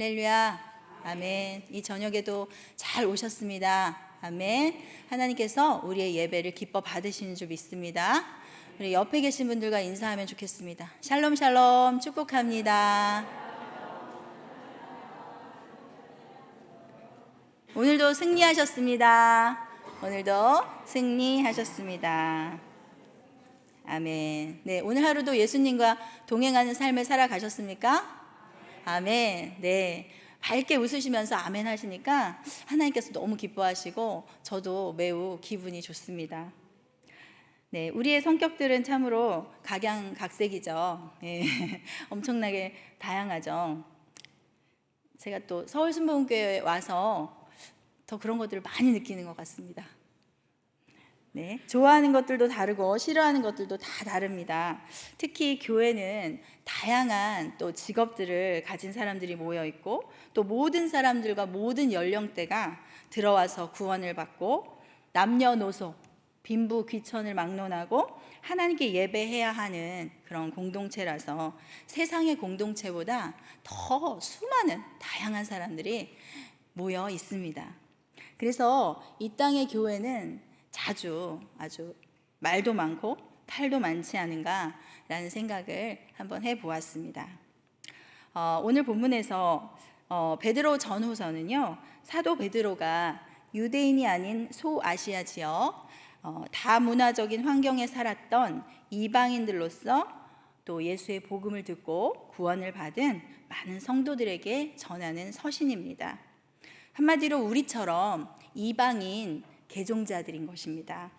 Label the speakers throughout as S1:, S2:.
S1: 할렐루야. 아멘. 이 저녁에도 잘 오셨습니다. 아멘. 하나님께서 우리의 예배를 기뻐 받으시는 줄 믿습니다. 우리 옆에 계신 분들과 인사하면 좋겠습니다. 샬롬 샬롬 축복합니다. 오늘도 승리하셨습니다. 오늘도 승리하셨습니다. 아멘. 네, 오늘 하루도 예수님과 동행하는 삶을 살아가셨습니까? 아멘. 네. 밝게 웃으시면서 아멘 하시니까 하나님께서 너무 기뻐하시고 저도 매우 기분이 좋습니다. 네, 우리의 성격들은 참으로 각양각색이죠. 네, 엄청나게 다양하죠. 제가 또 서울순복음교회에 와서 더 그런 것들을 많이 느끼는 것 같습니다. 네, 좋아하는 것들도 다르고 싫어하는 것들도 다 다릅니다. 특히 교회는 다양한 또 직업들을 가진 사람들이 모여 있고 또 모든 사람들과 모든 연령대가 들어와서 구원을 받고 남녀노소, 빈부 귀천을 막론하고 하나님께 예배해야 하는 그런 공동체라서 세상의 공동체보다 더 수많은 다양한 사람들이 모여 있습니다. 그래서 이 땅의 교회는 아주 말도 많고 탈도 많지 않은가라는 생각을 한번 해보았습니다. 오늘 본문에서 베드로 전후서는요, 사도 베드로가 유대인이 아닌 소아시아 지역 다문화적인 환경에 살았던 이방인들로서 또 예수의 복음을 듣고 구원을 받은 많은 성도들에게 전하는 서신입니다. 한마디로 우리처럼 이방인 개종자들인 것입니다.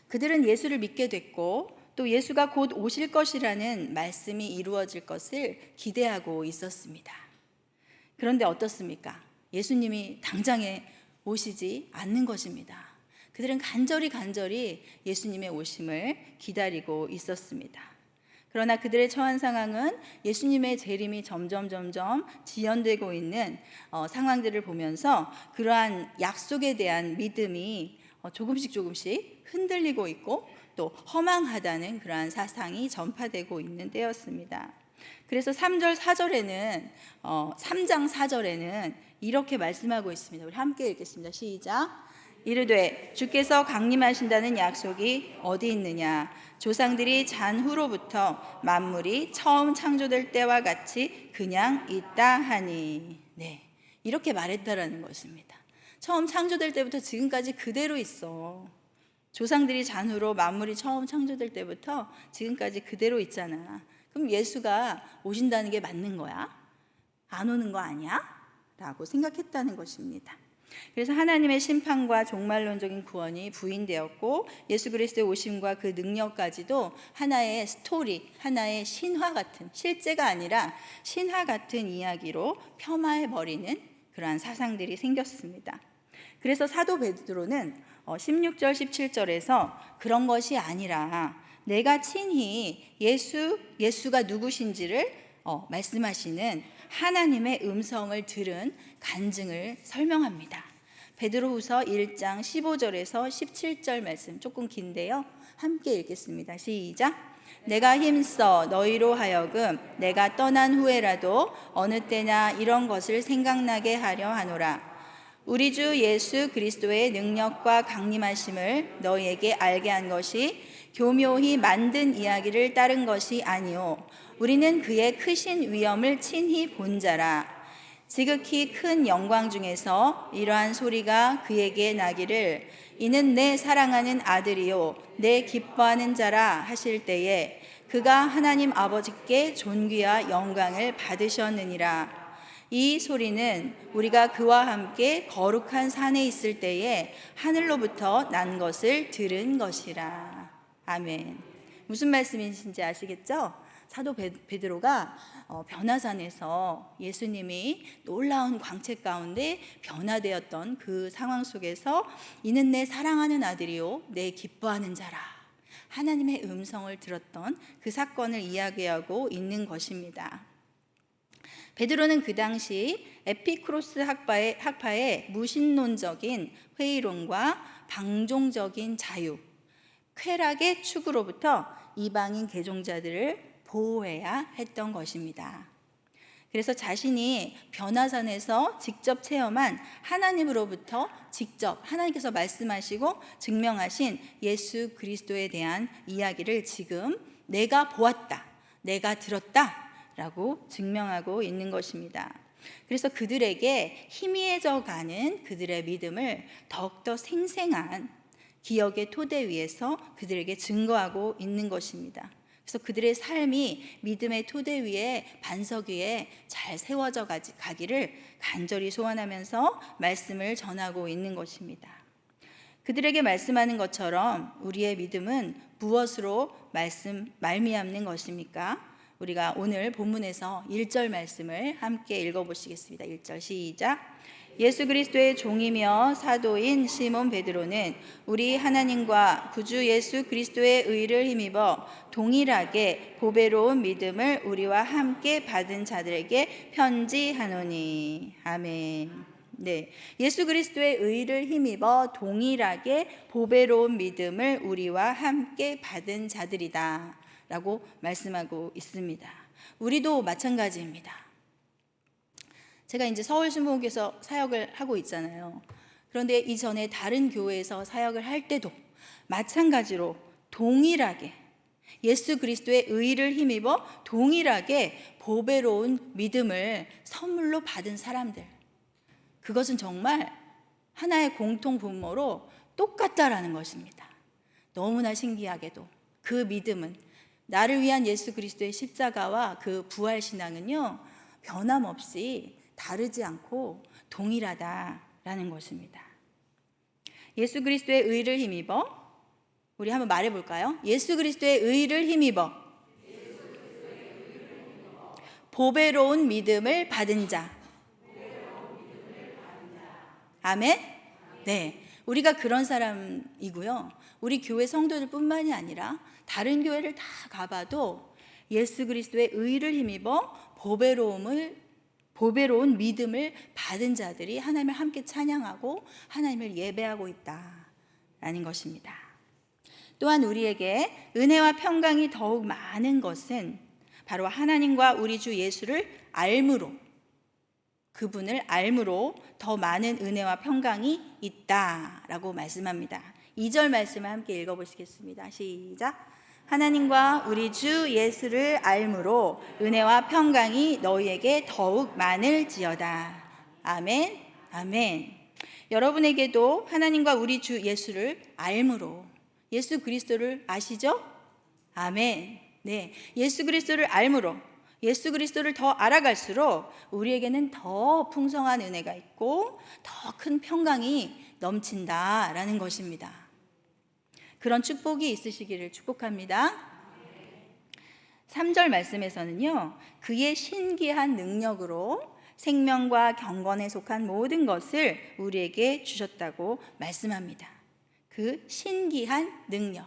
S1: 그들은 예수를 믿게 됐고 또 예수가 곧 오실 것이라는 말씀이 이루어질 것을 기대하고 있었습니다. 그런데 어떻습니까? 예수님이 당장에 오시지 않는 것입니다. 그들은 간절히 예수님의 오심을 기다리고 있었습니다. 그러나 그들의 처한 상황은 예수님의 재림이 점점 지연되고 있는 상황들을 보면서 그러한 약속에 대한 믿음이 조금씩 흔들리고 있고 또 허망하다는 그러한 사상이 전파되고 있는 때였습니다. 그래서 3장 4절에는 이렇게 말씀하고 있습니다. 우리 함께 읽겠습니다. 시작. 이르되 주께서 강림하신다는 약속이 어디 있느냐? 조상들이 잔 후로부터 만물이 처음 창조될 때와 같이 그냥 있다 하니. 네, 이렇게 말했다라는 것입니다. 처음 창조될 때부터 지금까지 그대로 있어. 조상들이 잔 후로 만물이 처음 창조될 때부터 지금까지 그대로 있잖아. 그럼 예수가 오신다는 게 맞는 거야? 안 오는 거 아니야? 라고 생각했다는 것입니다. 그래서 하나님의 심판과 종말론적인 구원이 부인되었고 예수 그리스도의 오심과 그 능력까지도 하나의 스토리, 하나의 신화 같은, 실제가 아니라 신화 같은 이야기로 폄하해버리는 그러한 사상들이 생겼습니다. 그래서 사도 베드로는 16절 17절에서 그런 것이 아니라 내가 친히 예수가 누구신지를 말씀하시는 하나님의 음성을 들은 간증을 설명합니다. 베드로후서 1장 15절에서 17절 말씀 조금 긴데요. 함께 읽겠습니다. 시작. 내가 힘써 너희로 하여금 내가 떠난 후에라도 어느 때나 이런 것을 생각나게 하려 하노라. 우리 주 예수 그리스도의 능력과 강림하심을 너희에게 알게 한 것이 교묘히 만든 이야기를 따른 것이 아니오. 우리는 그의 크신 위엄을 친히 본 자라. 지극히 큰 영광 중에서 이러한 소리가 그에게 나기를 이는 내 사랑하는 아들이요 내 기뻐하는 자라 하실 때에 그가 하나님 아버지께 존귀와 영광을 받으셨느니라. 이 소리는 우리가 그와 함께 거룩한 산에 있을 때에 하늘로부터 난 것을 들은 것이라. 아멘. 무슨 말씀이신지 아시겠죠? 사도 베드로가 변화산에서 예수님이 놀라운 광채 가운데 변화되었던 그 상황 속에서 이는 내 사랑하는 아들이요 내 기뻐하는 자라, 하나님의 음성을 들었던 그 사건을 이야기하고 있는 것입니다. 베드로는 그 당시 에피쿠로스 학파의 무신론적인 회의론과 방종적인 자유, 쾌락의 추구로부터 이방인 개종자들을 보호해야 했던 것입니다. 그래서 자신이 변화산에서 직접 체험한 하나님으로부터 직접 하나님께서 말씀하시고 증명하신 예수 그리스도에 대한 이야기를 지금 내가 보았다, 내가 들었다 라고 증명하고 있는 것입니다. 그래서 그들에게 희미해져 가는 그들의 믿음을 더욱더 생생한 기억의 토대 위에서 그들에게 증거하고 있는 것입니다. 그래서 그들의 삶이 믿음의 토대 위에, 반석 위에 잘 세워져 가기를 간절히 소원하면서 말씀을 전하고 있는 것입니다. 그들에게 말씀하는 것처럼 우리의 믿음은 무엇으로 말미암는 것입니까? 우리가 오늘 본문에서 1절 말씀을 함께 읽어보시겠습니다. 1절 시작. 예수 그리스도의 종이며 사도인 시몬 베드로는 우리 하나님과 구주 예수 그리스도의 의를 힘입어 동일하게 보배로운 믿음을 우리와 함께 받은 자들에게 편지하노니. 아멘. 네, 예수 그리스도의 의를 힘입어 동일하게 보배로운 믿음을 우리와 함께 받은 자들이다 라고 말씀하고 있습니다. 우리도 마찬가지입니다. 제가 이제 서울신봉교에서 사역을 하고 있잖아요. 그런데 이전에 다른 교회에서 사역을 할 때도 마찬가지로 동일하게 예수 그리스도의 의를 힘입어 동일하게 보배로운 믿음을 선물로 받은 사람들, 그것은 정말 하나의 공통 분모로 똑같다라는 것입니다. 너무나 신기하게도 그 믿음은, 나를 위한 예수 그리스도의 십자가와 그 부활 신앙은요, 변함없이 다르지 않고 동일하다라는 것입니다. 예수 그리스도의 의를 힘입어, 우리 한번 말해볼까요? 예수 그리스도의 의를 힘입어 보배로운 믿음을 받은 자. 아멘? 네, 우리가 그런 사람이고요. 우리 교회 성도들 뿐만이 아니라 다른 교회를 다 가봐도 예수 그리스도의 의를 힘입어 보배로운 믿음을 받은 자들이 하나님을 함께 찬양하고 하나님을 예배하고 있다라는 것입니다. 또한 우리에게 은혜와 평강이 더욱 많은 것은 바로 하나님과 우리 주 예수를 알므로, 그분을 알므로 더 많은 은혜와 평강이 있다라고 말씀합니다. 2절 말씀을 함께 읽어보시겠습니다. 시작. 하나님과 우리 주 예수를 알므로 은혜와 평강이 너희에게 더욱 많을지어다. 아멘, 아멘. 여러분에게도 하나님과 우리 주 예수를 알므로, 예수 그리스도를 아시죠? 아멘. 네, 예수 그리스도를 알므로, 예수 그리스도를 더 알아갈수록 우리에게는 더 풍성한 은혜가 있고 더 큰 평강이 넘친다라는 것입니다. 그런 축복이 있으시기를 축복합니다. 3절 말씀에서는요, 그의 신기한 능력으로 생명과 경건에 속한 모든 것을 우리에게 주셨다고 말씀합니다. 그 신기한 능력,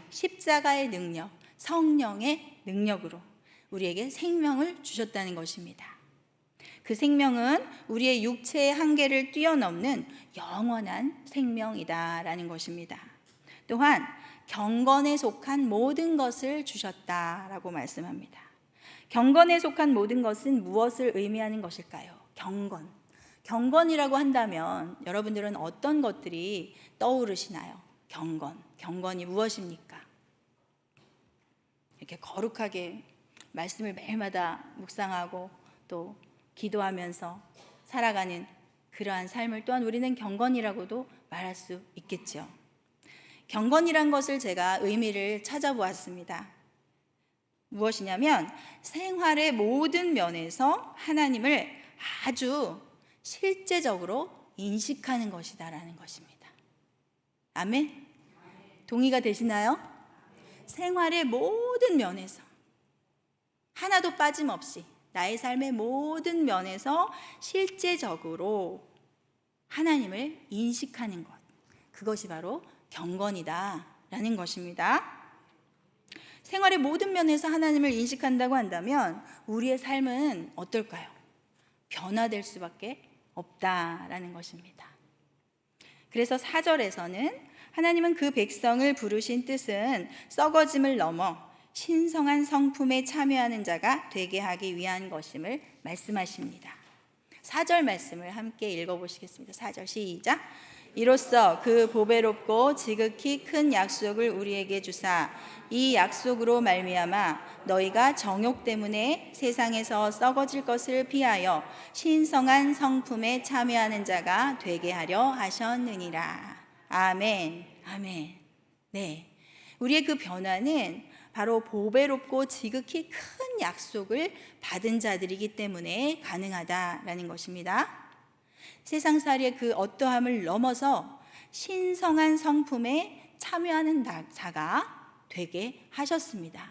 S1: 십자가의 능력, 성령의 능력으로 우리에게 생명을 주셨다는 것입니다. 그 생명은 우리의 육체의 한계를 뛰어넘는 영원한 생명이다라는 것입니다. 또한 경건에 속한 모든 것을 주셨다라고 말씀합니다. 경건에 속한 모든 것은 무엇을 의미하는 것일까요? 경건이라고 한다면 여러분들은 어떤 것들이 떠오르시나요? 경건이 무엇입니까? 이렇게 거룩하게 말씀을 매일마다 묵상하고 또 기도하면서 살아가는 그러한 삶을 또한 우리는 경건이라고도 말할 수 있겠죠. 경건이란 것을 제가 의미를 찾아보았습니다. 무엇이냐면 생활의 모든 면에서 하나님을 아주 실제적으로 인식하는 것이다라는 것입니다. 아멘? 동의가 되시나요? 생활의 모든 면에서 하나도 빠짐없이 나의 삶의 모든 면에서 실제적으로 하나님을 인식하는 것, 그것이 바로 경건이다라는 것입니다. 생활의 모든 면에서 하나님을 인식한다고 한다면 우리의 삶은 어떨까요? 변화될 수밖에 없다라는 것입니다. 그래서 4절에서는 하나님은 그 백성을 부르신 뜻은 썩어짐을 넘어 신성한 성품에 참여하는 자가 되게 하기 위한 것임을 말씀하십니다. 4절 말씀을 함께 읽어보시겠습니다. 4절 시작. 이로써 그 보배롭고 지극히 큰 약속을 우리에게 주사 이 약속으로 말미암아 너희가 정욕 때문에 세상에서 썩어질 것을 피하여 신성한 성품에 참여하는 자가 되게 하려 하셨느니라. 아멘. 아멘. 네. 우리의 그 변화는 바로 보배롭고 지극히 큰 약속을 받은 자들이기 때문에 가능하다라는 것입니다. 세상살이의 그 어떠함을 넘어서 신성한 성품에 참여하는 자가 되게 하셨습니다.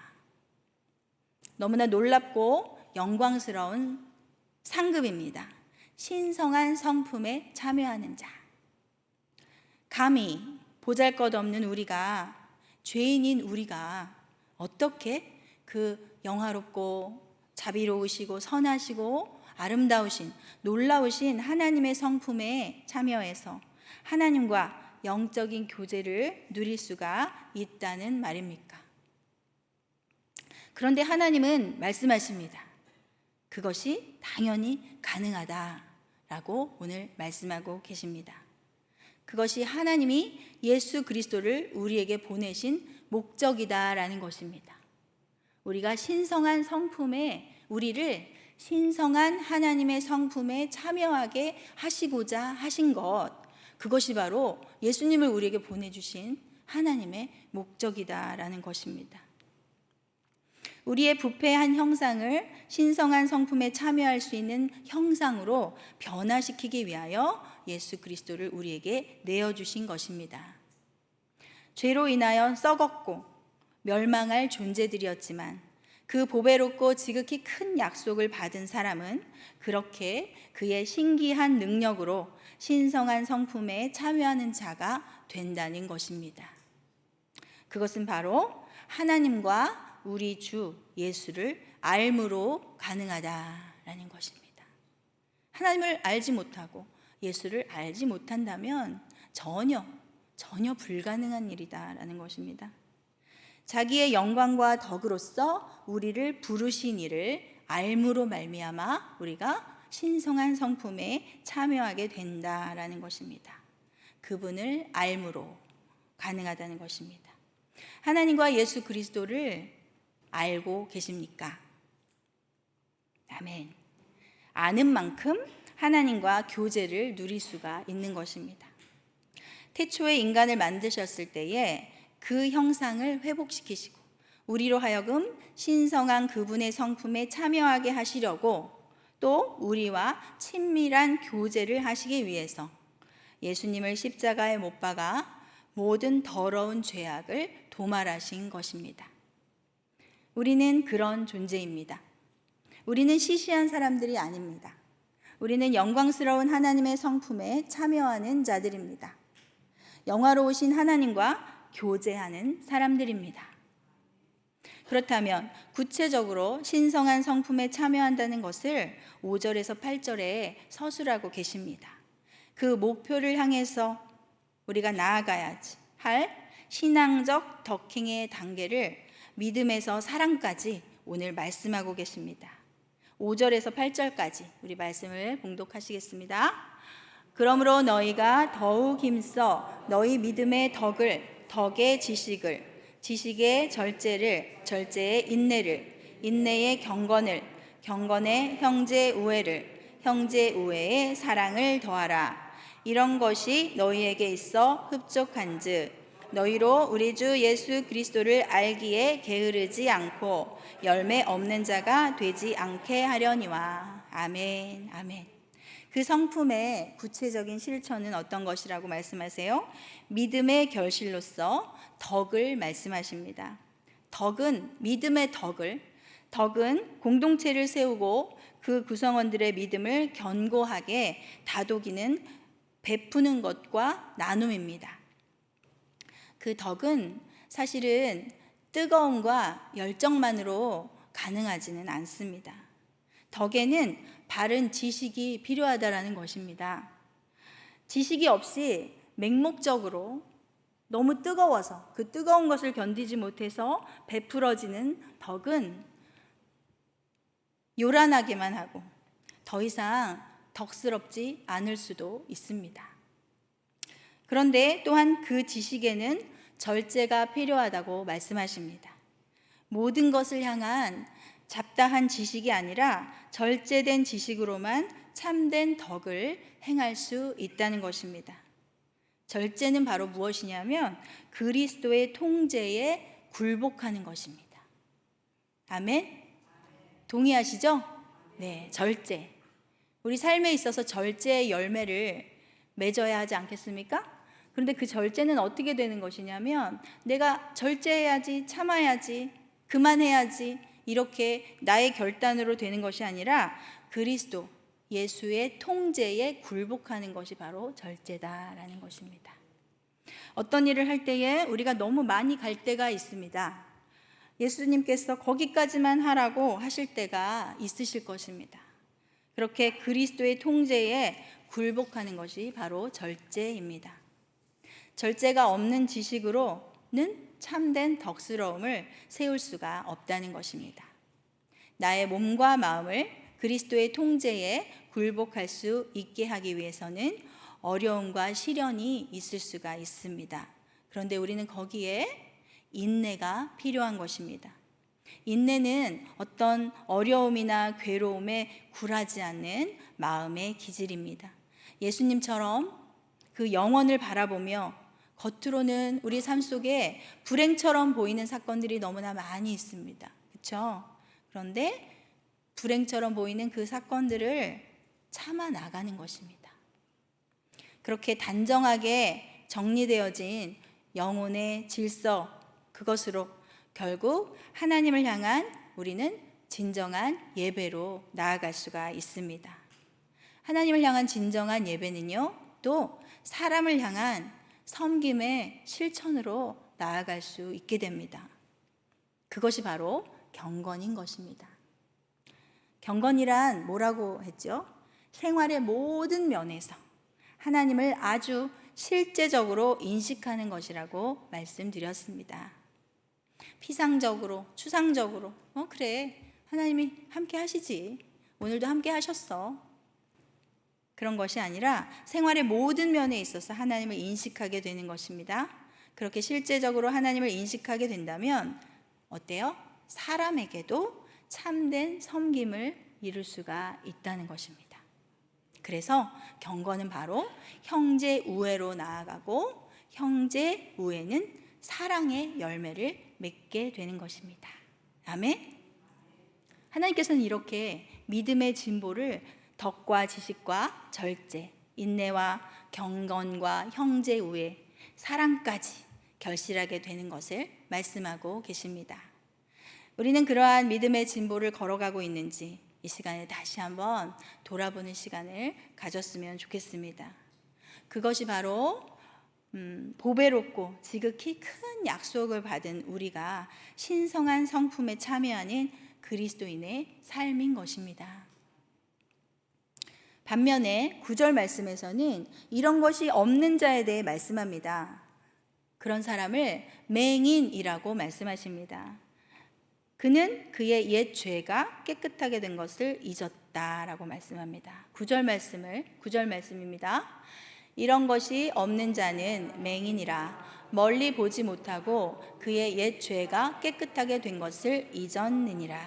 S1: 너무나 놀랍고 영광스러운 상급입니다. 신성한 성품에 참여하는 자. 감히 보잘것없는 우리가, 죄인인 우리가 어떻게 그 영화롭고 자비로우시고 선하시고 아름다우신 놀라우신 하나님의 성품에 참여해서 하나님과 영적인 교제를 누릴 수가 있다는 말입니까? 그런데 하나님은 말씀하십니다. 그것이 당연히 가능하다라고 오늘 말씀하고 계십니다. 그것이 하나님이 예수 그리스도를 우리에게 보내신 목적이다라는 것입니다. 우리가 신성한 성품에 우리를 신성한 하나님의 성품에 참여하게 하시고자 하신 것, 그것이 바로 예수님을 우리에게 보내주신 하나님의 목적이다라는 것입니다. 우리의 부패한 형상을 신성한 성품에 참여할 수 있는 형상으로 변화시키기 위하여 예수 그리스도를 우리에게 내어주신 것입니다. 죄로 인하여 썩었고 멸망할 존재들이었지만 그 보배롭고 지극히 큰 약속을 받은 사람은 그렇게 그의 신기한 능력으로 신성한 성품에 참여하는 자가 된다는 것입니다. 그것은 바로 하나님과 우리 주 예수를 알므로 가능하다라는 것입니다. 하나님을 알지 못하고 예수를 알지 못한다면 전혀 불가능한 일이다라는 것입니다. 자기의 영광과 덕으로서 우리를 부르신 이를 알므로 말미암아 우리가 신성한 성품에 참여하게 된다라는 것입니다. 그분을 알므로 가능하다는 것입니다. 하나님과 예수 그리스도를 알고 계십니까? 아멘. 아는 만큼 하나님과 교제를 누릴 수가 있는 것입니다. 태초에 인간을 만드셨을 때에 그 형상을 회복시키시고 우리로 하여금 신성한 그분의 성품에 참여하게 하시려고 또 우리와 친밀한 교제를 하시기 위해서 예수님을 십자가에 못 박아 모든 더러운 죄악을 도말하신 것입니다. 우리는 그런 존재입니다. 우리는 시시한 사람들이 아닙니다. 우리는 영광스러운 하나님의 성품에 참여하는 자들입니다. 영화로우신 하나님과 교제하는 사람들입니다. 그렇다면 구체적으로 신성한 성품에 참여한다는 것을 5절에서 8절에 서술하고 계십니다. 그 목표를 향해서 우리가 나아가야지 할 신앙적 덕행의 단계를 믿음에서 사랑까지 오늘 말씀하고 계십니다. 5절에서 8절까지 우리 말씀을 봉독하시겠습니다. 그러므로 너희가 더욱 힘써 너희 믿음의 덕을, 덕의 지식을, 지식의 절제를, 절제의 인내를, 인내의 경건을, 경건의 형제 우애를, 형제 우애의 사랑을 더하라. 이런 것이 너희에게 있어 흡족한즉 너희로 우리 주 예수 그리스도를 알기에 게으르지 않고 열매 없는 자가 되지 않게 하려니와. 아멘. 아멘. 그 성품의 구체적인 실천은 어떤 것이라고 말씀하세요? 믿음의 결실로서 덕을 말씀하십니다. 덕은 믿음의 덕은 공동체를 세우고 그 구성원들의 믿음을 견고하게 다독이는 베푸는 것과 나눔입니다. 그 덕은 사실은 뜨거움과 열정만으로 가능하지는 않습니다. 덕에는 바른 지식이 필요하다라는 것입니다. 지식이 없이 맹목적으로 너무 뜨거워서 그 뜨거운 것을 견디지 못해서 베풀어지는 덕은 요란하게만 하고 더 이상 덕스럽지 않을 수도 있습니다. 그런데 또한 그 지식에는 절제가 필요하다고 말씀하십니다. 모든 것을 향한 잡다한 지식이 아니라 절제된 지식으로만 참된 덕을 행할 수 있다는 것입니다. 절제는 바로 무엇이냐면 그리스도의 통제에 굴복하는 것입니다. 아멘? 동의하시죠? 네, 절제. 우리 삶에 있어서 절제의 열매를 맺어야 하지 않겠습니까? 그런데 그 절제는 어떻게 되는 것이냐면 내가 절제해야지, 참아야지, 그만해야지 이렇게 나의 결단으로 되는 것이 아니라 그리스도, 예수의 통제에 굴복하는 것이 바로 절제다라는 것입니다. 어떤 일을 할 때에 우리가 너무 많이 갈 때가 있습니다. 예수님께서 거기까지만 하라고 하실 때가 있으실 것입니다. 그렇게 그리스도의 통제에 굴복하는 것이 바로 절제입니다. 절제가 없는 지식으로는 참된 덕스러움을 세울 수가 없다는 것입니다. 나의 몸과 마음을 그리스도의 통제에 굴복할 수 있게 하기 위해서는 어려움과 시련이 있을 수가 있습니다. 그런데 우리는 거기에 인내가 필요한 것입니다. 인내는 어떤 어려움이나 괴로움에 굴하지 않는 마음의 기질입니다. 예수님처럼 그 영원을 바라보며 겉으로는 우리 삶 속에 불행처럼 보이는 사건들이 너무나 많이 있습니다. 그렇죠? 그런데 불행처럼 보이는 그 사건들을 참아 나가는 것입니다. 그렇게 단정하게 정리되어진 영혼의 질서, 그것으로 결국 하나님을 향한 우리는 진정한 예배로 나아갈 수가 있습니다. 하나님을 향한 진정한 예배는요, 또 사람을 향한 섬김의 실천으로 나아갈 수 있게 됩니다. 그것이 바로 경건인 것입니다. 경건이란 뭐라고 했죠? 생활의 모든 면에서 하나님을 아주 실제적으로 인식하는 것이라고 말씀드렸습니다. 피상적으로, 추상적으로, 그래, 하나님이 함께 하시지. 오늘도 함께 하셨어. 그런 것이 아니라 생활의 모든 면에 있어서 하나님을 인식하게 되는 것입니다. 그렇게 실제적으로 하나님을 인식하게 된다면 어때요? 사람에게도 참된 섬김을 이룰 수가 있다는 것입니다. 그래서 경건은 바로 형제 우애로 나아가고 형제 우애는 사랑의 열매를 맺게 되는 것입니다. 아멘. 하나님께서는 이렇게 믿음의 진보를 덕과 지식과 절제, 인내와 경건과 형제 우애, 사랑까지 결실하게 되는 것을 말씀하고 계십니다. 우리는 그러한 믿음의 진보를 걸어가고 있는지 이 시간에 다시 한번 돌아보는 시간을 가졌으면 좋겠습니다. 그것이 바로 보배롭고 지극히 큰 약속을 받은 우리가 신성한 성품에 참여하는 그리스도인의 삶인 것입니다. 반면에 9절 말씀에서는 이런 것이 없는 자에 대해 말씀합니다. 그런 사람을 맹인이라고 말씀하십니다. 그는 그의 옛 죄가 깨끗하게 된 것을 잊었다라고 말씀합니다. 9절 말씀입니다. 이런 것이 없는 자는 맹인이라 멀리 보지 못하고 그의 옛 죄가 깨끗하게 된 것을 잊었느니라.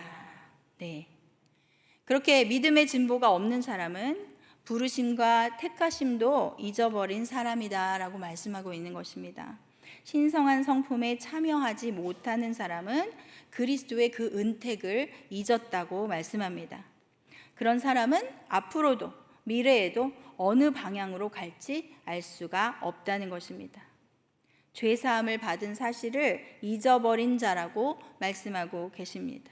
S1: 네. 그렇게 믿음의 진보가 없는 사람은 부르심과 택하심도 잊어버린 사람이다라고 말씀하고 있는 것입니다. 신성한 성품에 참여하지 못하는 사람은 그리스도의 그 은택을 잊었다고 말씀합니다. 그런 사람은 앞으로도 미래에도 어느 방향으로 갈지 알 수가 없다는 것입니다. 죄사함을 받은 사실을 잊어버린 자라고 말씀하고 계십니다.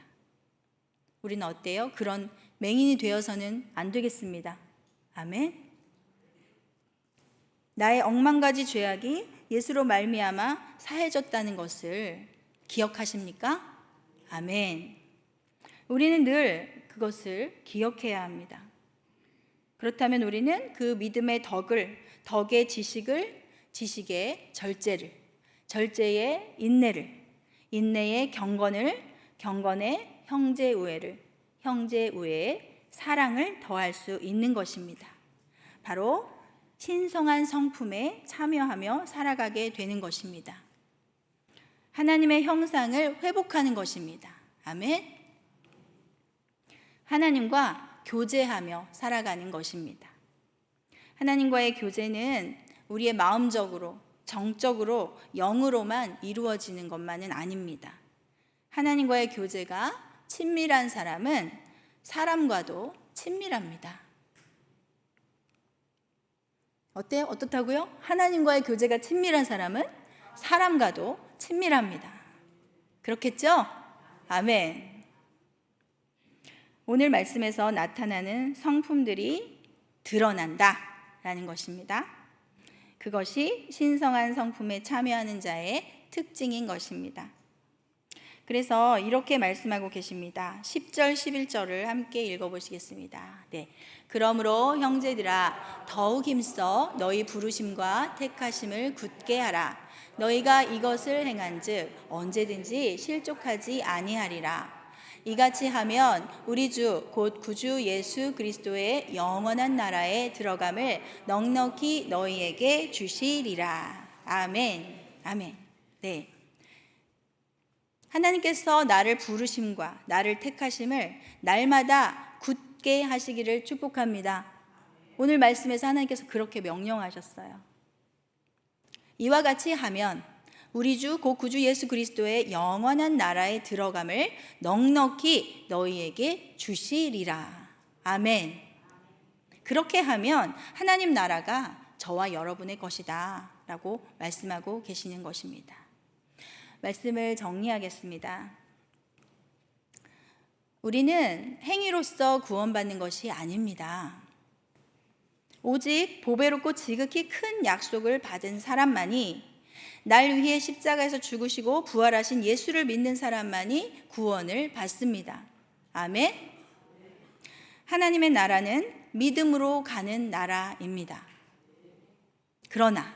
S1: 우리는 어때요? 그런 맹인이 되어서는 안 되겠습니다. 아멘. 나의 억만가지 죄악이 예수로 말미암아 사해졌다는 것을 기억하십니까? 아멘. 우리는 늘 그것을 기억해야 합니다. 그렇다면 우리는 그 믿음의 덕의 지식을, 지식의 절제를, 절제의 인내를, 인내의 경건을, 경건의 형제 우애를, 형제 우애의 사랑을 더할 수 있는 것입니다. 바로 신성한 성품에 참여하며 살아가게 되는 것입니다. 하나님의 형상을 회복하는 것입니다. 아멘. 하나님과 교제하며 살아가는 것입니다. 하나님과의 교제는 우리의 마음적으로, 정적으로, 영으로만 이루어지는 것만은 아닙니다. 하나님과의 교제가 친밀한 사람은 사람과도 친밀합니다. 어때요? 어떻다고요? 하나님과의 교제가 친밀한 사람은 사람과도 친밀합니다. 그렇겠죠? 아멘. 오늘 말씀에서 나타나는 성품들이 드러난다 라는 것입니다. 그것이 신성한 성품에 참여하는 자의 특징인 것입니다. 그래서 이렇게 말씀하고 계십니다. 10절, 11절을 함께 읽어보시겠습니다. 네. 그러므로 형제들아 더욱 힘써 너희 부르심과 택하심을 굳게 하라. 너희가 이것을 행한즉 언제든지 실족하지 아니하리라. 이같이 하면 우리 주 곧 구주 예수 그리스도의 영원한 나라에 들어감을 넉넉히 너희에게 주시리라. 아멘. 아멘. 네. 하나님께서 나를 부르심과 나를 택하심을 날마다 굳게 하시기를 축복합니다. 오늘 말씀에서 하나님께서 그렇게 명령하셨어요. 이와 같이 하면 우리 주 곧 구주 예수 그리스도의 영원한 나라에 들어감을 넉넉히 너희에게 주시리라. 아멘. 그렇게 하면 하나님 나라가 저와 여러분의 것이다 라고 말씀하고 계시는 것입니다. 말씀을 정리하겠습니다. 우리는 행위로서 구원받는 것이 아닙니다. 오직 보배롭고 지극히 큰 약속을 받은 사람만이, 날 위해 십자가에서 죽으시고 부활하신 예수를 믿는 사람만이 구원을 받습니다. 아멘. 하나님의 나라는 믿음으로 가는 나라입니다. 그러나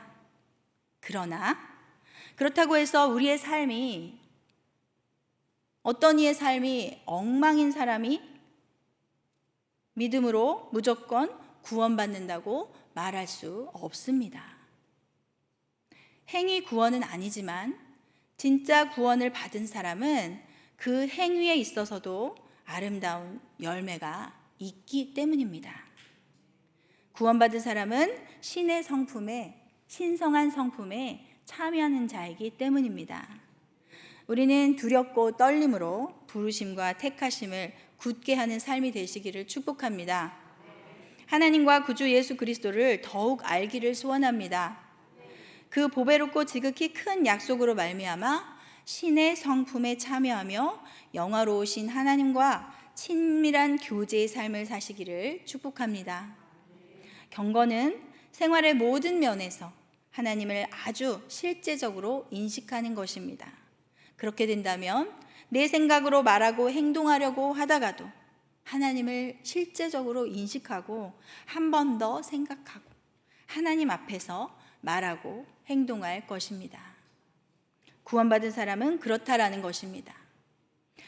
S1: 그렇다고 해서 우리의 삶이, 어떤 이의 삶이 엉망인 사람이 믿음으로 무조건 구원받는다고 말할 수 없습니다. 행위 구원은 아니지만 진짜 구원을 받은 사람은 그 행위에 있어서도 아름다운 열매가 있기 때문입니다. 구원받은 사람은 신의 성품에, 신성한 성품에 참여하는 자이기 때문입니다. 우리는 두렵고 떨림으로 부르심과 택하심을 굳게 하는 삶이 되시기를 축복합니다. 하나님과 구주 예수 그리스도를 더욱 알기를 소원합니다. 그 보배롭고 지극히 큰 약속으로 말미암아 신의 성품에 참여하며 영화로우신 하나님과 친밀한 교제의 삶을 사시기를 축복합니다. 경건은 생활의 모든 면에서 하나님을 아주 실제적으로 인식하는 것입니다. 그렇게 된다면 내 생각으로 말하고 행동하려고 하다가도 하나님을 실제적으로 인식하고 한 번 더 생각하고 하나님 앞에서 말하고 행동할 것입니다. 구원받은 사람은 그렇다라는 것입니다.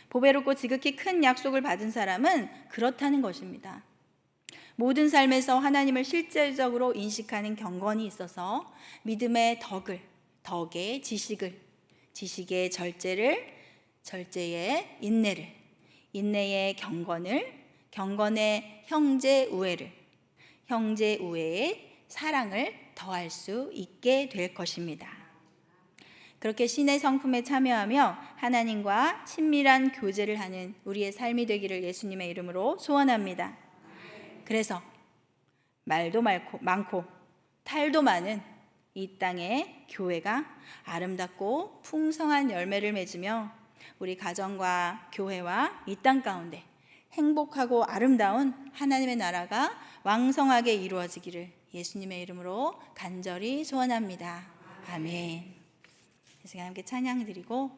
S1: 보배롭고 지극히 큰 약속을 받은 사람은 그렇다는 것입니다. 모든 삶에서 하나님을 실제적으로 인식하는 경건이 있어서 믿음의 덕의 지식을, 지식의 절제를, 절제의 인내를, 인내의 경건을, 경건의 형제 우애를, 형제 우애의 사랑을 더할 수 있게 될 것입니다. 그렇게 신의 성품에 참여하며 하나님과 친밀한 교제를 하는 우리의 삶이 되기를 예수님의 이름으로 소원합니다. 그래서 말도 많고 탈도 많은 이 땅의 교회가 아름답고 풍성한 열매를 맺으며 우리 가정과 교회와 이 땅 가운데 행복하고 아름다운 하나님의 나라가 왕성하게 이루어지기를 예수님의 이름으로 간절히 소원합니다. 아멘. 이 시간 함께 찬양 드리고